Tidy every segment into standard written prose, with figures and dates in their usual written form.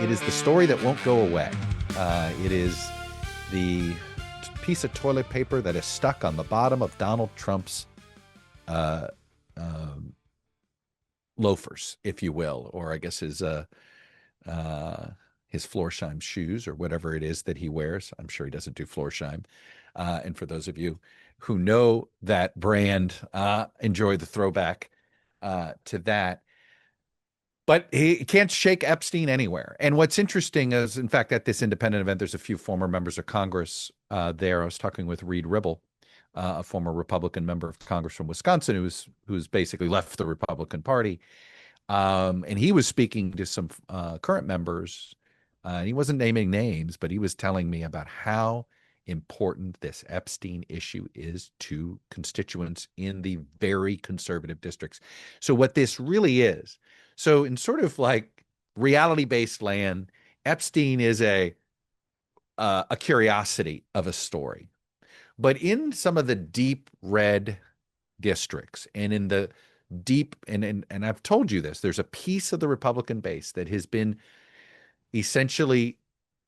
It is the story that won't go away. It is the piece of toilet paper that is stuck on the bottom of Donald Trump's uh, um, loafers, if you will, or I guess his Florsheim shoes or whatever it is that he wears. I'm sure he doesn't do Florsheim. And for those of you who know that brand, enjoy the throwback to that. But he can't shake Epstein anywhere. And what's interesting is, in fact, at this independent event, there's a few former members of Congress there. I was talking with Reed Ribble, a former Republican member of Congress from Wisconsin, who's basically left the Republican Party. And he was speaking to some current members. And he wasn't naming names, but he was telling me about how important this Epstein issue is to constituents in the very conservative districts. So what this really is, so in sort of like reality-based land, Epstein is a curiosity of a story. But in some of the deep red districts and in the deep and I've told you this, there's a piece of the Republican base that has been essentially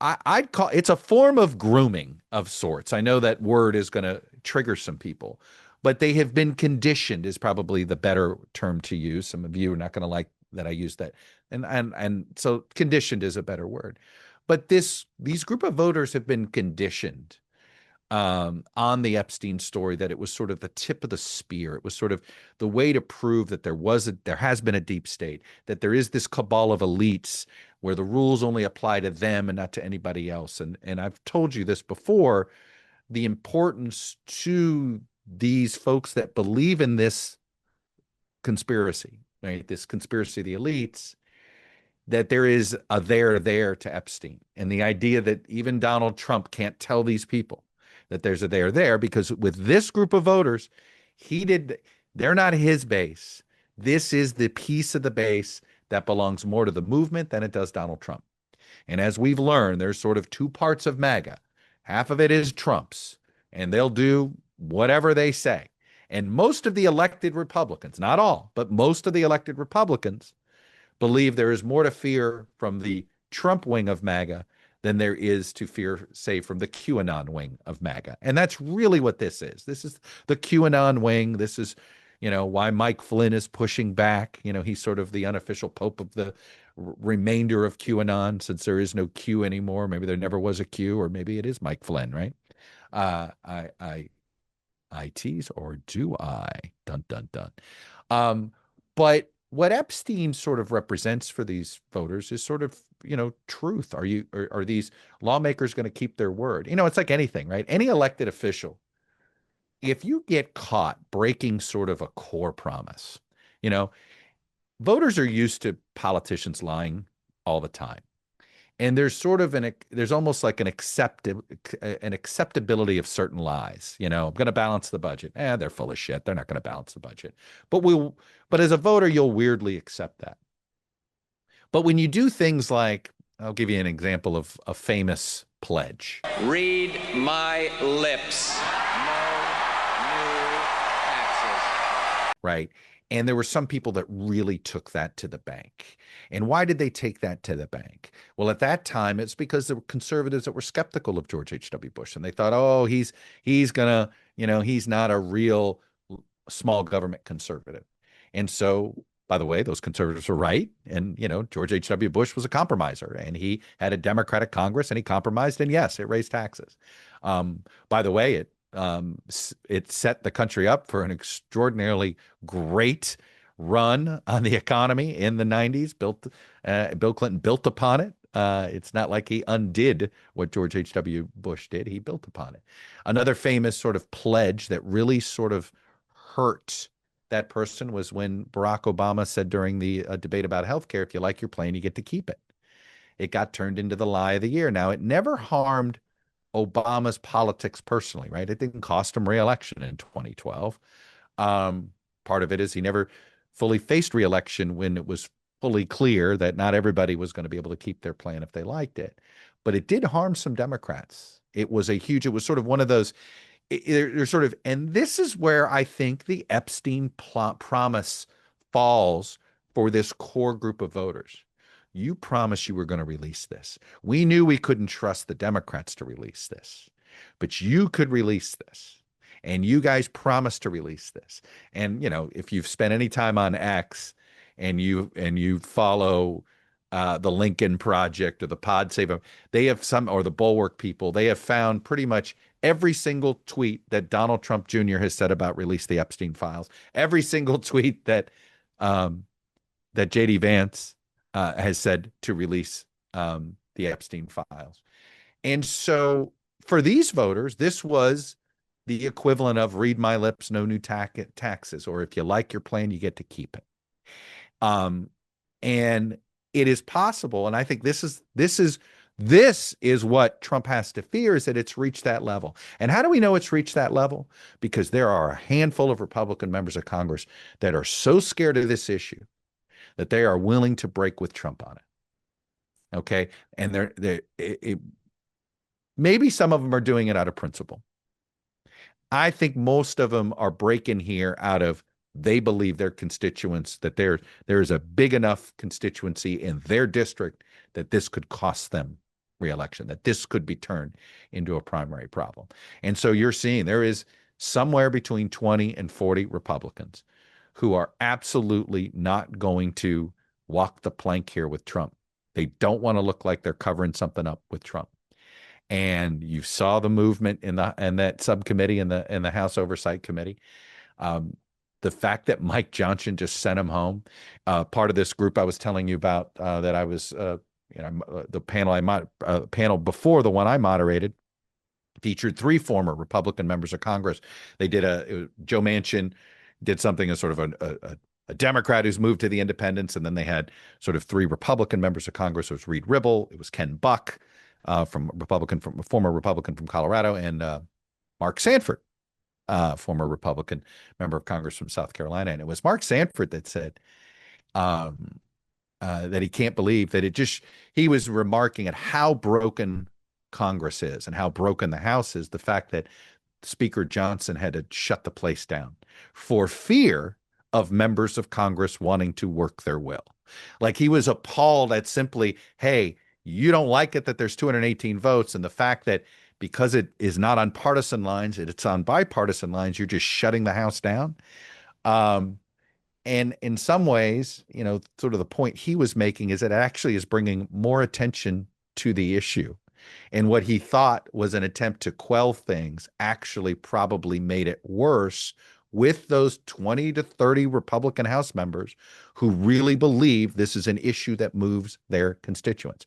I'd call it's a form of grooming of sorts. I know that word is going to trigger some people, but they have been conditioned is probably the better term to use. Some of you are not going to like that I use that. And so conditioned is a better word. But these group of voters have been conditioned on the Epstein story that it was sort of the tip of the spear. It was sort of the way to prove that there has been a deep state, that there is this cabal of elites where the rules only apply to them and not to anybody else. And I've told you this before, the importance to these folks that believe in this conspiracy, right? This conspiracy of the elites, that there is a there to Epstein. And the idea that even Donald Trump can't tell these people that there's a there because with this group of voters, they're not his base. This is the piece of the base that belongs more to the movement than it does Donald Trump. And as we've learned, there's sort of two parts of MAGA. Half of it is Trump's, and they'll do whatever they say. And most of the elected Republicans, not all, but most of the elected Republicans believe there is more to fear from the Trump wing of MAGA than there is to fear, say, from the QAnon wing of MAGA. And that's really what this is. This is the QAnon wing. This is, why Mike Flynn is pushing back. He's sort of the unofficial pope of the remainder of QAnon, since there is no Q anymore. Maybe there never was a Q, or maybe it is Mike Flynn, right? I tease, or do I? Dun, dun, dun. But what Epstein sort of represents for these voters is sort of, truth. Are these lawmakers going to keep their word? It's like anything, right? Any elected official, if you get caught breaking sort of a core promise, voters are used to politicians lying all the time. And there's sort of there's almost like an acceptability of certain lies. I'm going to balance the budget. They're full of shit. They're not going to balance the budget. But as a voter, you'll weirdly accept that. But when you do things like, I'll give you an example of a famous pledge. Read my lips. No new taxes. Right. And there were some people that really took that to the bank. And why did they take that to the bank? Well, at that time, it's because there were conservatives that were skeptical of George H.W. Bush. And they thought, oh, he's gonna, he's not a real small government conservative. And so, by the way, those conservatives were right. And, George H.W. Bush was a compromiser, and he had a Democratic Congress, and he compromised. And yes, it raised taxes. By the way, it set the country up for an extraordinarily great run on the economy in the 90s. Bill Clinton built upon it. It's not like he undid what George H.W. Bush did. He built upon it. Another famous sort of pledge that really sort of hurt that person was when Barack Obama said during the debate about healthcare, if you like your plane, you get to keep it. It got turned into the lie of the year. Now, it never harmed Obama's politics personally, right? It didn't cost him re-election in 2012. Part of it is he never fully faced re-election when it was fully clear that not everybody was going to be able to keep their plan if they liked it. But it did harm some Democrats. It was sort of one of those, and this is where I think the Epstein promise falls for this core group of voters. you promised you were going to release this. We knew we couldn't trust the Democrats to release this, but you could release this. And you guys promised to release this. And, if you've spent any time on X and you follow the Lincoln Project or the Pod Save, they have or the Bulwark people, they have found pretty much every single tweet that Donald Trump Jr. has said about release the Epstein files, every single tweet that JD Vance has said to release the Epstein files. And so for these voters, this was the equivalent of read my lips, no new taxes, or if you like your plan, you get to keep it. And it is possible, and I think this is what Trump has to fear, is that it's reached that level. And how do we know it's reached that level? Because there are a handful of Republican members of Congress that are so scared of this issue that they are willing to break with Trump on it. Okay. And maybe some of them are doing it out of principle. I think most of them are breaking here out of they believe their constituents, that there is a big enough constituency in their district that this could cost them reelection, that this could be turned into a primary problem. And so you're seeing there is somewhere between 20 and 40 Republicans who are absolutely not going to walk the plank here with Trump. They don't want to look like they're covering something up with Trump. And you saw the movement in that subcommittee in the House Oversight Committee. The fact that Mike Johnson just sent him home, part of this group I was telling you about that I was, the panel before the one I moderated featured 3 former Republican members of Congress. They did Joe Manchin did something as sort of a Democrat who's moved to the independents, and then they had sort of 3 Republican members of Congress. It was Reed Ribble, it was Ken Buck, former Republican from Colorado, and Mark Sanford, former Republican member of Congress from South Carolina. And it was Mark Sanford that said that he can't believe that he was remarking at how broken Congress is and how broken the House is, the fact that Speaker Johnson had to shut the place down for fear of members of Congress wanting to work their will. Like, he was appalled at simply, hey, you don't like it that there's 218 votes, and the fact that because it is not on partisan lines, it's on bipartisan lines, you're just shutting the House down. And in some ways, sort of the point he was making is that it actually is bringing more attention to the issue. And what he thought was an attempt to quell things actually probably made it worse with those 20 to 30 Republican House members who really believe this is an issue that moves their constituents.